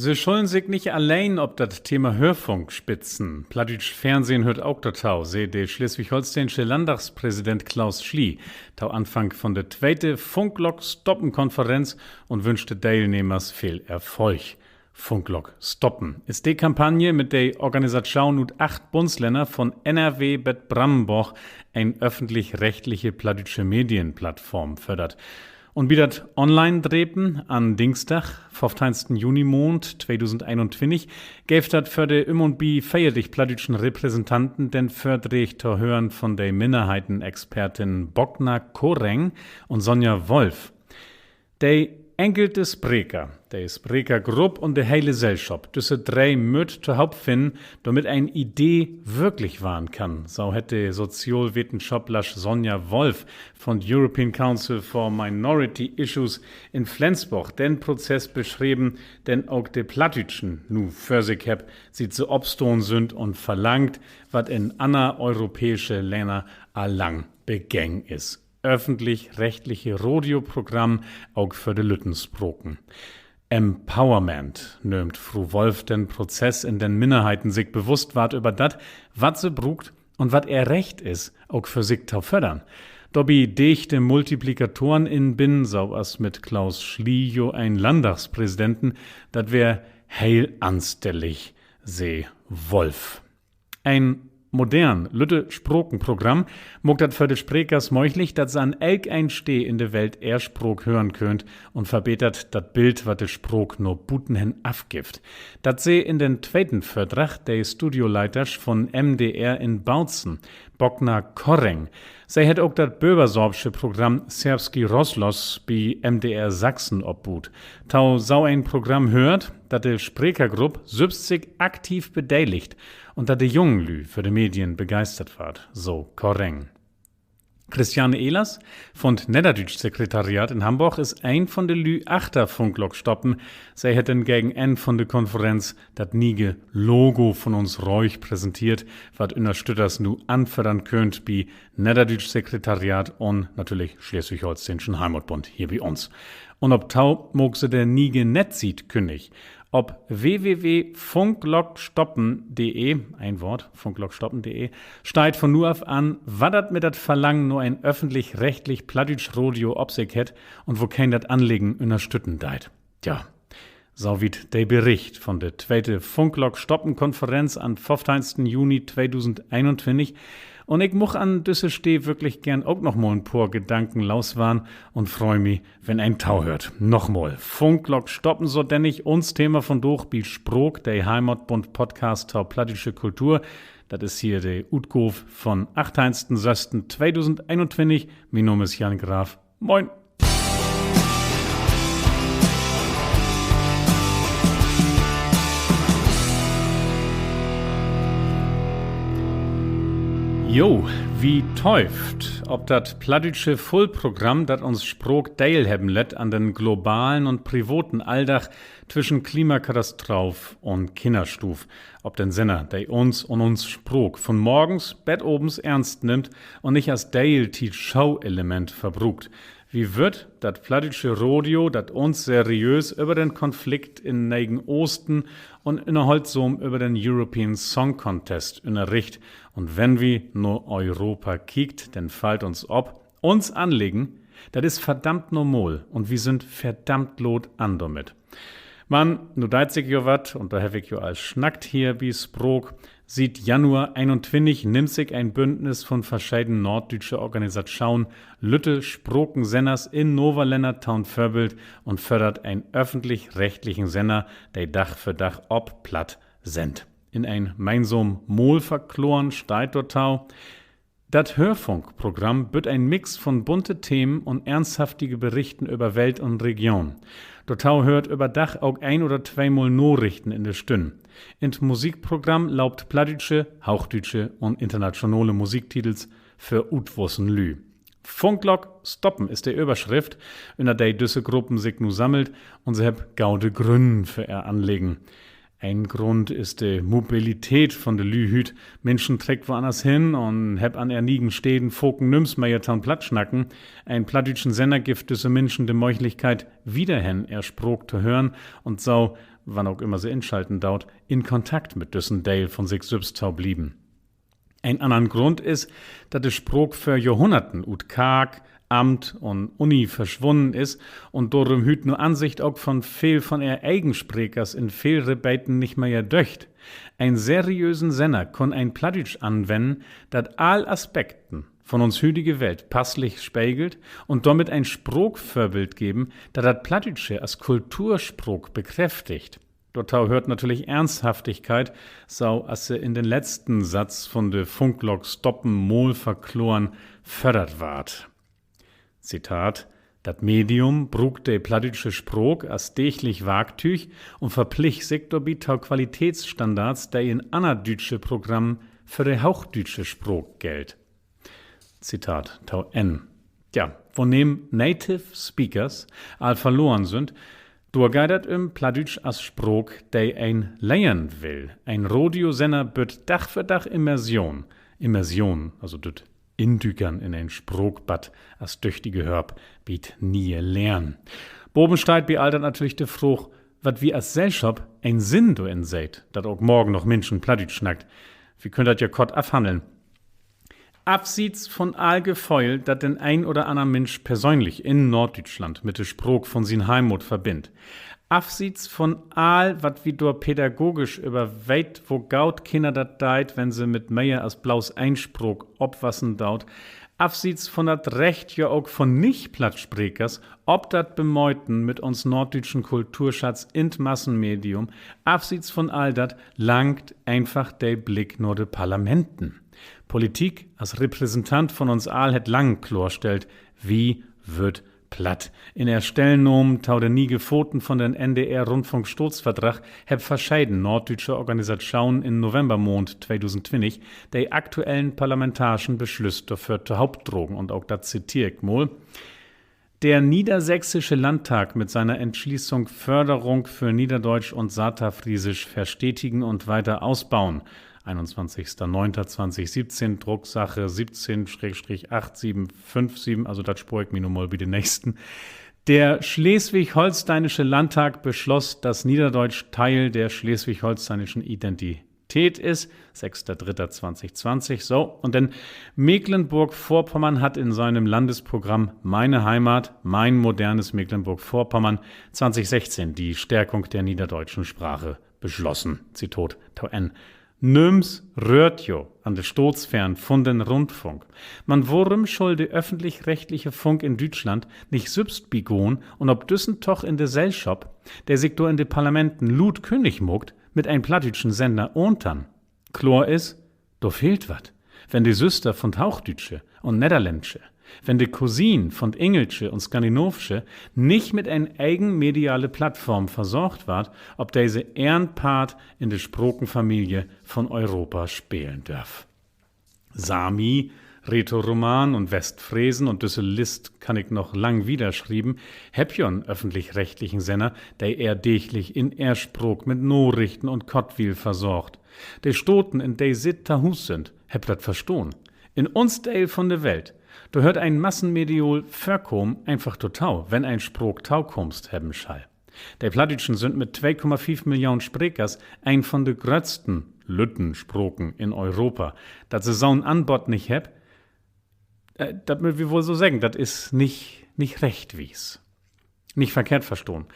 Sie schollen sich nicht allein ob das Thema Hörfunk spitzen. Plattdütsch Fernsehen hört auch datau, der schleswig-holsteinische Landtagspräsident Klaus Schlie, tau Anfang von der zweite Funklock-Stoppen-Konferenz und wünschte Teilnehmers viel Erfolg. Funklock stoppen ist die Kampagne, mit der Organisation und 8 Bundesländer von NRW bis Brandenburg eine öffentlich-rechtliche plattdütsche Medienplattform fördert. Und wie das online drepen an Dienstag, 15. Junimond 2021, gäf dat für de und bi feierlich plattdütschen Repräsentanten den Fördrecht zu hören von der Minderheitenexpertin Bogna Koreng und Sonja Wolf. De enkelte Spreker, der Sprekergruppe und der heile Gesellschaft, düsse 3 Müt zu Hauptfinden, damit eine Idee wirklich wahren kann. So hätte Sozialwissenschaftler Sonja Wolf von European Council for Minority Issues in Flensburg den Prozess beschrieben, den auch de Plattdütschen nu für sich hab, sie zu obstohn sind und verlangt, wat in anna europäische Länder allang begäng ist. Öffentlich-rechtliche Radioprogramm auch für de Lüttensproken. Empowerment nimmt Fru Wolf den Prozess in den Minderheiten sich bewusst ward über dat, wat se brugt und wat er recht is, auch für sich zu fördern. Dobby dichte Multiplikatoren in bin, so as mit Klaus Schlie ein Landtagspräsidenten, dat wär heil anstellig, se Wolf. Ein modern, lütte Sprokenprogramm mogt dat für de Sprekers möglich, dat se an elk ein Steh in de Welt Sprok hören könnt und verbetert dat Bild, wat de Sprok no butenhen afgift. Dat se in den zweiten Vertrag der Studioleiters von MDR in Bautzen, Bogna Koreng. Sie hat auch das böbersorbsche Programm Serbski Roslos bei MDR Sachsen obhut. Tau sau ein Programm hört, dat de Sprekergruppe selbst sich aktiv beteiligt und dat de jungen Lü für de Medien begeistert ward. So Koreng. Christiane Ehlers von Niederdütsch-Sekretariat in Hamburg ist ein von de Lü achter Funklock stoppen. Sie hätten gegen N von de Konferenz dat niege Logo von uns reuch präsentiert, wat Unterstützers nu anfördern könnt wie Niederdütsch-Sekretariat und natürlich Schleswig-Holsteinischen Heimatbund hier bei uns. Und ob tau mog se der niege net sieht kündig. Ob www.funklockstoppen.de, ein Wort, funklockstoppen.de, steigt von nur auf an, wat dat mit dat Verlangen nur ein öffentlich-rechtlich plattdütsch Radio ob sich hätt und wo kein dat Anliegen unterstützen deit. Tja, so wie der Bericht von der zweite Funklock-Stoppen-Konferenz am 15. Juni 2021. Und ich much an düsse Steh wirklich gern auch noch mal ein paar Gedanken lauswahn und freu mich, wenn ein Tau hört. Nochmal, Funklock stoppen so denn ich uns Thema von Durchbi Sprok, der Heimatbund Podcast Tau Plattdütsche Kultur. Das ist hier der Utgof von 18.06.2021. Mein Name ist Jan Graf. Moin. Jo, wie täuft, ob dat plattdütsche Fullprogramm, dat uns Sprok teilhaben lässt an den globalen und privaten Alldach zwischen Klimakatastrophe und Kinderstuf, ob den Sender, der uns und uns Sprok von morgens bis obens ernst nimmt und nicht als Show-Element verbrucht. Wie wird dat plattdütsche Radio, dat uns seriös über den Konflikt in Neigen Osten und innerhaltsam über den European Song Contest unterricht? Und wenn wir nur Europa kiekt, dann fällt uns ob, uns anlegen, das ist verdammt normal und wir sind verdammt lot an damit. Man, nu deit sich jo wat, und da hab ich jo als schnackt hier wie Sprok, sieht Januar 21 nimmt sich ein Bündnis von verschiedenen norddeutsche Organisationen Lütte Sproken Senders in Novaländer Town Vorbild und fördert einen öffentlich-rechtlichen Sender, der Dach für Dach ob platt sendt. In ein meinsam Mol verkloren steigt dortau. Das Hörfunkprogramm wird ein Mix von bunte Themen und ernsthaftige Berichten über Welt und Region. Dortau hört über Dach auch ein oder zweimal Nachrichten in der Stünde. In Musikprogramm laubt plattdütsche, hauchdütsche und internationale Musiktitels für utwossen Lü. Funklock stoppen ist der Überschrift, in der düsse Gruppen sich nu sammelt und sie hab gaude Gründe für ihr Anlegen. Ein Grund ist die Mobilität von de Lühüt. Menschen trägt woanders hin und heb an ernigen Städten Foken Nüms Meiertown Plattschnacken. Ein plattdütschen Sender gibt diese Menschen die Möglichkeit, wiederhin Sprok zu hören und so wann auch immer sie inschalten dauert, in Kontakt mit düssen Dale von sich selbst tau blieben. Ein anderen Grund ist, dass der Spruch für Jahrhunderten ut Karg, Amt und Uni verschwunden ist und darum hüt nur Ansicht auch von viel von er Eigensprechers in viel Rebeten nicht mehr döcht. Ein seriösen Senner kann ein Plattdeutsch anwenden, dat all Aspekten von uns hütige Welt passlich spiegelt und damit ein Spruchvorbild geben, dat Plattdeutsche als Kulturspruch bekräftigt. Dort hört natürlich Ernsthaftigkeit, so als sie in den letzten Satz von de Funklok stoppen Mol verkloren fördert ward. Zitat: Dat Medium brugt de plattdeutsche Spruch als dächlich Wagtüch und verpflicht sich dabei tau Qualitätsstandards, der in annerdeutsche Programm für de hauchdeutsche Spruch gilt. Zitat tau N. Ja, wo nehmen Native Speakers all verloren sind, durchgeidert im Plattdeutsch als Spruch, der ein lernen will. Ein Radiosender büt Dach für Dach Immersion, also das Indükern in ein Spruchbad als tüchtige Hörb, biet nie lernen. Bobensteigt bealtert natürlich der Fruch, wat wie als Gesellschaft ein Sinn do in seht, dat auch morgen noch Menschen Plattdeutsch schnackt. Wie könnt dat ja kort abhandeln? Abseits von all Gefeul, dat den ein oder anderen Mensch persönlich in Norddeutschland mit dem Spruch von sin Heimat verbindt. Abseits von all, wat wie do pädagogisch überweit, wo gaut Kinder dat deit, wenn sie mit mehr als blaus Einspruch obwassen daut. Abseits von dat Recht ja auch von Nicht-Plattsprechers, ob dat bemeuten mit uns norddeutschen Kulturschatz in Massenmedium, abseits von all dat langt einfach der Blick nur de Parlamenten. Politik als Repräsentant von uns all het lang klarstellt, wie wird platt. In der Stellennummer tau der nie gefoten von den NDR-Rundfunkstaatsvertrag heb verscheiden norddeutsche Organisationen in Novembermond 2020 der aktuellen parlamentarischen Beschlüsse dafür zur Hauptdrogen und auch das zitiere ich mal. Der Niedersächsische Landtag mit seiner Entschließung Förderung für Niederdeutsch und Saterfriesisch verstetigen und weiter ausbauen. 21.09.2017, Drucksache 17-8757, also das spur ich mir nun mal wie den nächsten. Der Schleswig-Holsteinische Landtag beschloss, dass Niederdeutsch Teil der schleswig-holsteinischen Identität ist. 6.03.2020, so. Und denn Mecklenburg-Vorpommern hat in seinem Landesprogramm Meine Heimat, mein modernes Mecklenburg-Vorpommern 2016 die Stärkung der niederdeutschen Sprache beschlossen. Zitat Tau N. Nöms rührt jo an de Staatsfern von den Rundfunk. Man worum soll de öffentlich-rechtliche Funk in Deutschland nicht sübst bigon und ob düssen toch in de Gesellschaft, der sich do in de Parlamenten Lut König muckt, mit ein plattdeutschen Sender ontern. Klar is, do fehlt wat. Wenn die Süster von Hauchdeutsche und Niederländische, wenn die Cousin von Engelsche und Skandinavische nicht mit einer eigenmediale Plattform versorgt ward, ob diese Ehrenpart in der Sprokenfamilie von Europa spielen darf. Sami, Rätoroman und Westfriesen und düsse List kann ich noch lang wiederschrieben, heb jon öffentlich-rechtlichen Sender, der eher dächlich in Ersprok mit Nachrichten und Kottwil versorgt. De Stoten, in de sit Hus sind, heb dat verstohn. In uns Teil von der Welt, da hört ein Massenmediol verkom einfach total, wenn ein Spruch taukommst hebben schall. Der Plattdeutschen sind mit 2,5 Millionen Sprechers ein von de grötzten Lüttensproken in Europa. Dat se so'n Anbot nicht heb, dat will wir wohl so sagen, dat is nicht recht wies. Nicht verkehrt verstohn.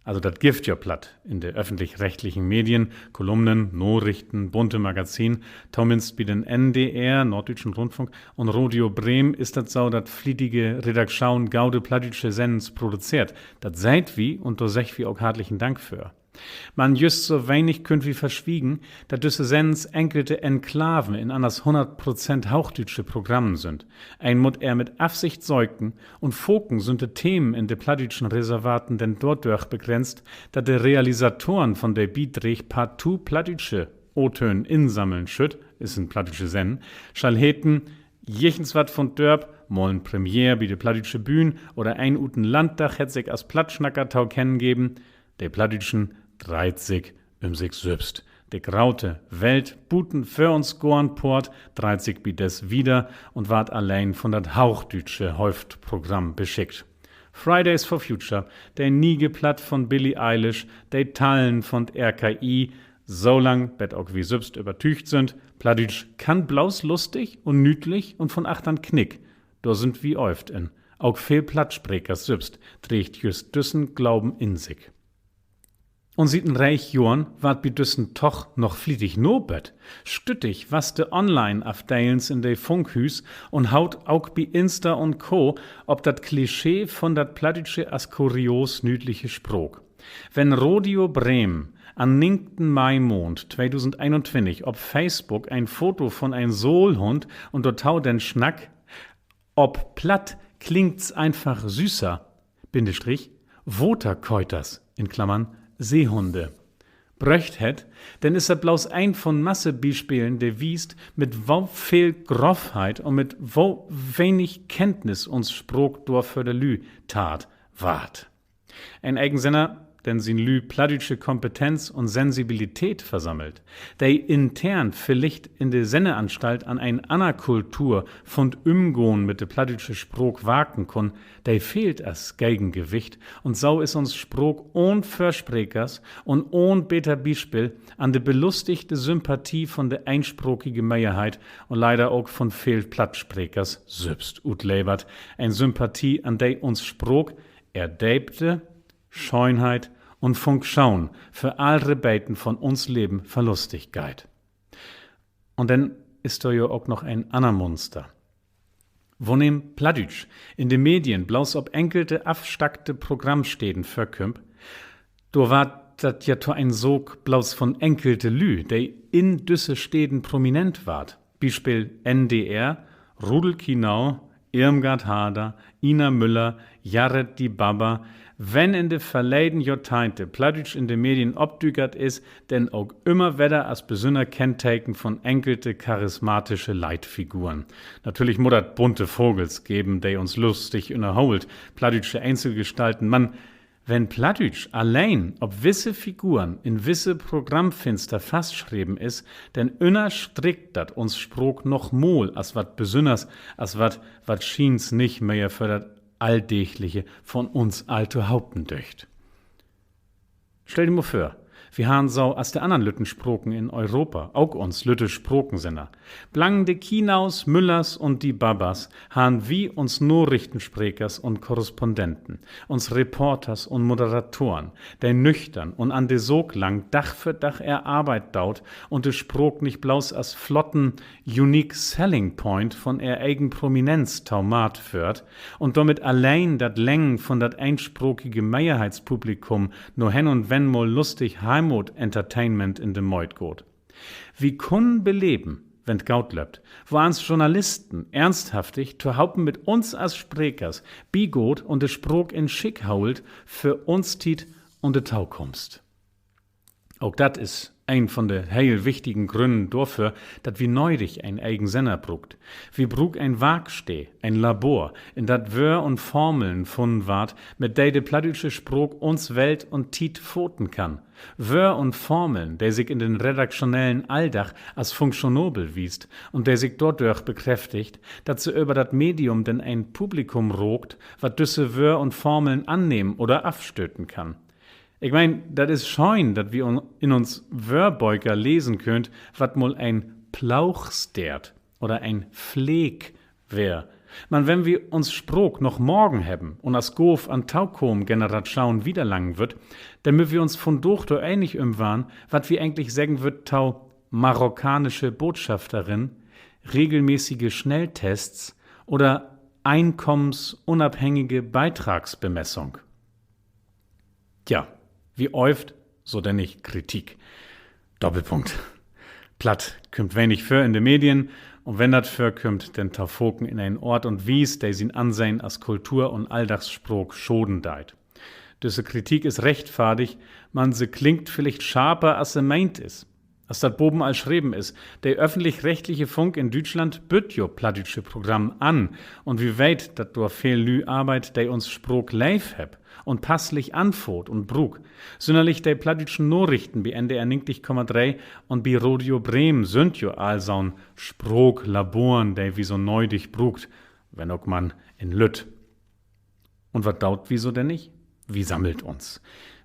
Also das Gift ja platt in der öffentlich-rechtlichen Medien, Kolumnen, Nachrichten, bunte Magazin, zumindest bei den NDR, Norddeutschen Rundfunk und Radio Bremen ist das so, dass fliedige Redaktion gaude plattdeutsche Sendens produziert. Das seid wie und da sech wie auch hartlichen Dank für. Man just so wenig könnt wie verschwiegen, dass düsse Sendens enkelte Enklaven in anders 100% hauchdeutsche Programmen sind. Ein Mut er mit Absicht säugten und Foken sind de Themen in de plattdeutschen Reservaten denn dort durch begrenzt, dass de Realisatoren von der Bietrich partout plattdeutsche O-Tönen insammeln schütt, ist ein plattdeutsche Senden, schall heten jechens wat von Dörp, mollen Premiere wie de plattdeutsche Bühn oder ein uten Landdach hätt sich als Plattschnacker tau kennengeben, de plattdeutschen dreit sich sich selbst. De graute Welt buten für uns Gornport dreit sich bi des wieder und ward allein von dat hauchdeutsche Häuftprogramm beschickt. Fridays for Future, der Niegeplatt von Billie Eilish, der Tallen von RKI, so lang, bet auch wie sübst übertücht sind, Plattdeutsch kann blaus lustig und nütlich und von achtern Knick. Da sind wie oft in. Auch viel Plattsprekers sübst, trägt just düssen Glauben in sich. Und sieht'n reich Jorn wart bi düssen toch noch flietig nobet. Stüttig was de Online-Afdeilens in de Funkhüs und haut auch bi Insta und Co. ob dat Klischee von dat plattdeutsche as kurios nütliche Sprog. Wenn Radio Bremen am 9. Maimond 2021 auf Facebook ein Foto von ein Sohlhund und dort tau den Schnack, ob platt klingt's einfach süßer, Bindestrich, Voterkeuters, in Klammern, Seehunde. Bröcht het, denn ist er bloß ein von Massebeispielen, der wiest, mit wo viel Groffheit und mit wo wenig Kenntnis uns Sprog durch für de Lü tat ward. Ein Eigensinner, denn sin Lü plattdeutsche Kompetenz und Sensibilität versammelt, der intern vielleicht in de Senneanstalt an ein Anna-Kultur von Umgehen mit de plattdeutsche Sprog wagen kon, der fehlt as Gegengewicht und so ist uns Sprog ohn Versprekers und ohn beter Beispiel an de belustigte Sympathie von de einsprogige Mehrheit und leider auch von viel Plattsprekers sübst utlebert, ein Sympathie an der uns Sprog erdäbte, Scheunheit und Funkschauen für alle Beiten von uns Leben Verlustigkeit. Und dann ist da ja auch noch ein anderer Monster. Wo nehm Plattdeutsch in den Medien bloß ob enkelte abstackte Programmstäden verkümp, do war dat ja to ein Sog bloß von enkelte Lü, der in düsse Städen prominent ward. Beispiel NDR, Rudel Kinau, Irmgard Hader, Ina Müller, Jared die Baba, wenn in de verleiden Jahrzehnte Plattdeutsch in de Medien obdügert is, denn auch immer wieder als besonder Kennzeichen von enkelte charismatische Leitfiguren. Natürlich muddert bunte Vogels geben, die uns lustig unterholt, plattdeutsche Einzelgestalten, wenn Plattdeutsch allein ob wisse Figuren in wisse Programmfinster fastschreiben is, denn inner strickt dat uns Sprog noch mol, as wat besünners, as wat schien's nicht mehr für dat Alldächliche von uns alte Haupten döcht. Stell dir mal vor, wir haben so als der anderen Lüttensproken in Europa, auch uns Lütte Sprokensinner. Blang de Kinaus, Müllers und die Babas haben wie uns Nachrichtensprekers und Korrespondenten, uns Reporters und Moderatoren, der nüchtern und an de Sog lang Dach für Dach Arbeit daut und de Sprog nicht bloß als flotten Unique Selling Point von eigen Prominenz taumat führt und damit allein dat Längen von dat einsprogige Meierheitspublikum nur hen und wenn mal lustig Heimut Entertainment in dem Meut geht. Wie können beleben, wenn gaut löbt, wo ans Journalisten ernsthaftig zu haupten mit uns als Sprekers bigot und de Sprog in Schick hault für uns tit und de Taukunst. Auch dat is ein von de heil wichtigen Gründen dafür, dat wie neudig ein eigen Senner brugt. Wie brug ein Wagsteh, ein Labor, in dat Wör und Formeln funden ward, mit der de plattdeutsche Sprog uns Welt und Tit pfoten kann. Wör und Formeln, der sich in den redaktionellen Alldach als funktionabel wiest und der sich dort bekräftigt, dat sie über dat Medium denn ein Publikum rogt, wat düsse Wör und Formeln annehmen oder abstöten kann. Ich mein, dat is schein, dat wir in uns Wörbeuger lesen könnt, wat mol ein Plauchstert oder ein Pfleg wär. Wenn wir uns Sprog noch morgen haben und as Gof an Taukom generat schauen wieder lang wird, dann müssen wir uns von Dochter einig waren, wat wir eigentlich sagen wird tau marokkanische Botschafterin, regelmäßige Schnelltests oder einkommensunabhängige Beitragsbemessung. Tja. Wie oft, so denn nicht Kritik. Doppelpunkt. Platt kümmt wenig für in de Medien und wenn dat für kümmt, denn Taufoken in ein Ort und Wies, der sin Ansehen als Kultur und Alldachssprog schoden deit. Diese Kritik ist rechtfadig, man se klingt vielleicht scharper, als se meint is. Als dat boben als schreiben is, der öffentlich-rechtliche Funk in Deutschland bütt jo plattdeutsche Programm an und wie weit dat durch viel Lü Arbeit, der uns Sprog live heb und passlich anfot und brug. Sünderlich der plattdeutschen Nachrichten wie NDR 90,3 und wie Radio Bremen sind jo allsaun Sprog laboren, der wie so neudig brugt, wenn auch man in Lütt. Und was daut wieso denn nicht? Wie sammelt uns?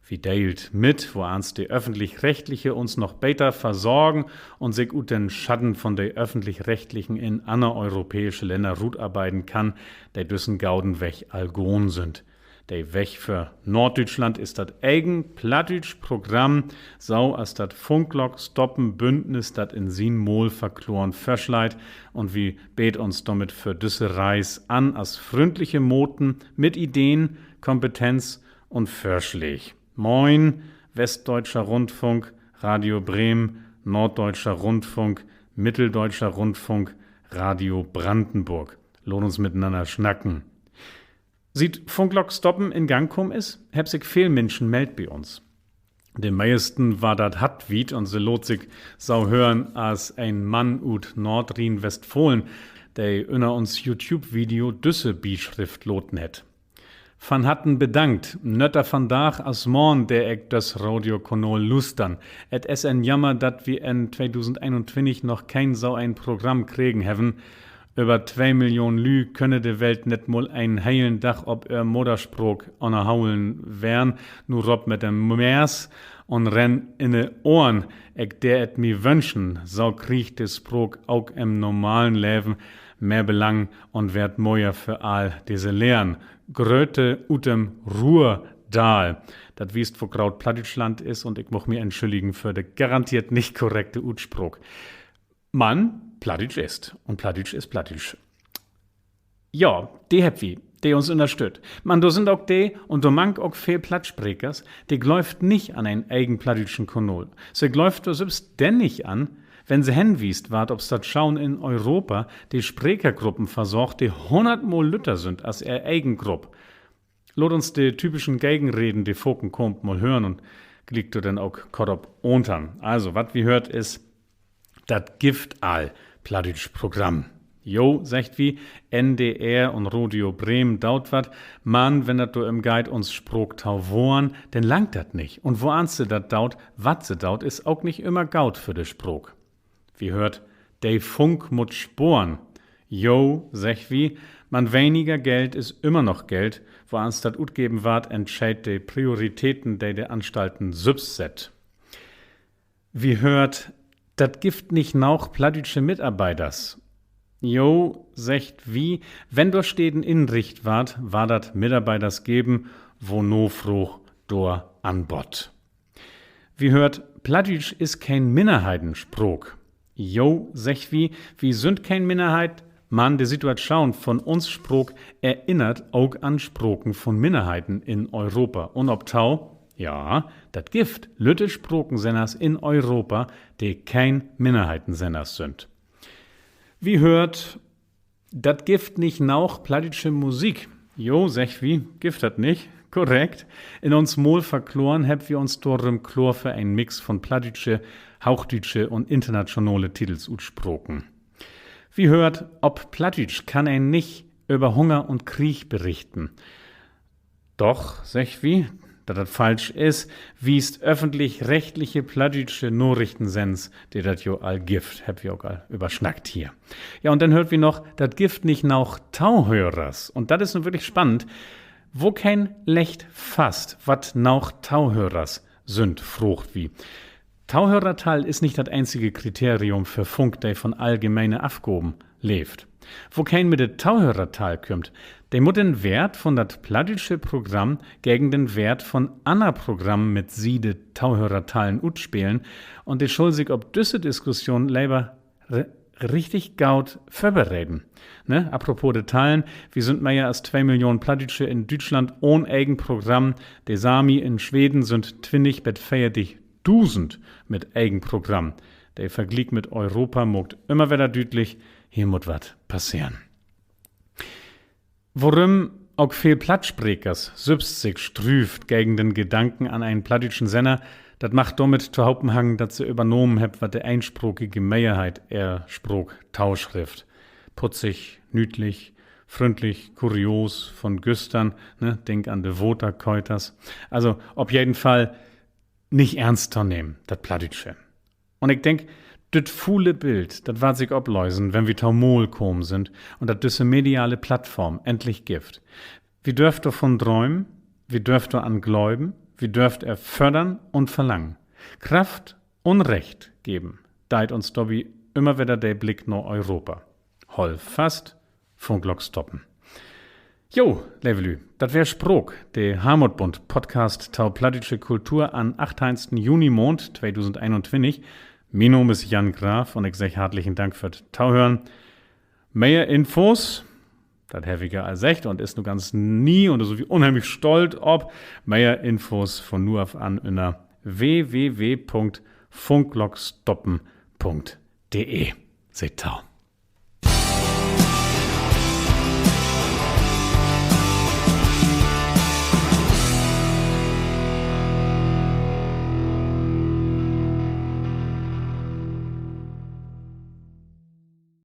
Wie deilt mit, wo ans die Öffentlich-Rechtliche uns noch besser versorgen und sich ut den Schatten von de Öffentlich-Rechtlichen in andere europäische Länder rut arbeiten kann, de düssen Gauden weg Algon sind. De Weg für Norddeutschland ist dat eigen plattdütsch Programm, sau as dat Funklock stoppen Bündnis dat in sin Mol verkloren verschleit und wie bet uns damit für düsse Reis an as freundliche Moten mit Ideen, Kompetenz und Vorschläg. Moin, Westdeutscher Rundfunk, Radio Bremen, Norddeutscher Rundfunk, Mitteldeutscher Rundfunk, Radio Brandenburg. Lohnt uns miteinander schnacken. Sieht Funklock stoppen in Gang kommen ist, heb sich viel Menschen meldt bei uns. Den meisten war dat Hatwied und se lot sich sau hören als ein Mann ut Nordrhein-Westfalen, der inner uns YouTube-Video düsse Bischrift loten het. Van hatten bedankt, nötter van Dach as morn der eck das Radio-Kanal lustern. Et es en Jammer, dat wir in 2021 noch kein sau ein Programm kriegen hebben. Über 2 Millionen Lü könne de Welt net mal ein heilen Dach ob Modersprog onerhaulen wern, nur rob mit dem Mers und renn in de Ohren, eck der et mi wünschen, sau kriegt de Sprog auch im normalen Leben mehr Belang und werd moier für all diese Lehren. Gröte utem Ruhrdal. Dat wiest, wo Kraut Plattdeutschland ist und ich moch mir entschuldigen für de garantiert nicht korrekte Utspruch. Mann, Plattdeutsch ist. Und Plattdeutsch ist Plattdeutsch. Ja, die heb wie, die uns unterstützt. Man, da sind auch die und da mank auch viel Plattsprechers, die gläuft nicht an einen eigen plattdeutschen Kanal. Sie gläuft da selbst denn nicht an, wenn sie hinwiest wart, ob's dat Schauen in Europa die Sprechergruppen versorgt, die 100-mal lütter sind als er Eigengrupp. Lot uns die typischen Gegenreden, die Foken kommt, mal hören und gliegt du dann auch Korop untern. Also, wat wie hört is, dat Gift all plattdeutsch Programm. Jo, sagt wie, NDR und Radio Bremen daut wat, man, wenn dat du im Guide uns sprog tauworen, denn langt dat nicht. Und wo ans se dat daut, wat se daut, is auch nicht immer gaut für de Sprog. Wie hört, de Funk mut sporen. Jo, sech wie, man weniger Geld ist immer noch Geld, wo ans dat utgeben ward, entscheid de Prioritäten de Anstalten subset. Wie hört, dat gift nicht nauch plattdütsche Mitarbeiters. Jo, secht wie, wenn do steden Inricht ward, war dat Mitarbeiters geben, wo no froh dor anbot. Wie hört, Plattdütsch is kein Minderheitensprog. Jo, sech wie sünd kein Minderheit, man de Situation von uns Sprog erinnert auch an Sproken von Minderheiten in Europa. Und ob tau, ja, dat Gift, lütte Sprokensenners in Europa, die kein Minderheitensenners sind. Wie hört, dat Gift nicht nauch plattdütsche Musik? Jo, sech wie, Gift hat nicht. Korrekt. In uns Mol verkloren heb wir uns dorem Chlor für einen Mix von plattdütsche, hauchdütsche und internationale Titels utsproken. Wie hört, ob Plattdütsch kann ein nicht über Hunger und Krieg berichten. Doch, sech wie, da das falsch ist, wiest öffentlich-rechtliche plattdütsche Nachrichtensens, die dat jo all Gift, hab wir auch all überschnackt hier. Ja, und dann hört wir noch, dat Gift nicht nauch Tauhörers. Und das ist nun wirklich spannend. Wo kein Lecht fast, wat nauch Tauhörers sind, frucht wie. Tauhörertal ist nicht das einzige Kriterium für Funk, der von allgemeine Afgoben lebt. Wo kein mit de Tauhörertal kümmt, der muss den Wert von dat plattdütsche Programm gegen den Wert von Anna Programm mit sie de Tauhörertalen utspielen und die schuld sich ob düsse Diskussion leiber richtig gaut vorbereden. Ne? Apropos Detaillen, wir sind mehr als 2 Millionen Plattdütsche in Deutschland ohne eigen Programm. Die Sami in Schweden sind twinnig bet feiertig 1000 mit eigen Programm. Der Vergleich mit Europa mogt immer wieder deutlich, hier muss wat passieren. Worum auch viel Plattsprechers selbst sich strüft gegen den Gedanken an einen plattdütschen Sender, das macht damit zu Hauptenhang, dass sie übernommen hat, was der einsprogige Mehrheit Sprog Tauschrift. Putzig, nütlich, freundlich, kurios, von Güstern, ne, denk an de Voterkeuters. Also, auf jeden Fall nicht ernst zu nehmen, das Plattdütsche. Und ich denk, das fuhle Bild, das wird sich abläusen, wenn wir taumol kommen sind und das diese mediale Plattform endlich gibt. Wie dürft davon träumen, wie dürft an gläuben, wie dürft fördern und verlangen. Kraft und Recht geben, deit uns dobi immer wieder der Blick nach Europa. Hol fast, Funklock stoppen. Jo, Levelü, dat wär Sprog, der Harmutbund Podcast tau plattische Kultur an 28. Juni Mond 2021. Mein Name ist Jan Graf und ich sag herzlichen Dank fürs Tauhören. Mehr Infos, das habe ich ja als echt und ist nur ganz nie und so wie unheimlich stolz ob. Mehr Infos von nur auf an unter www.funklockstoppen.de. Seht tau.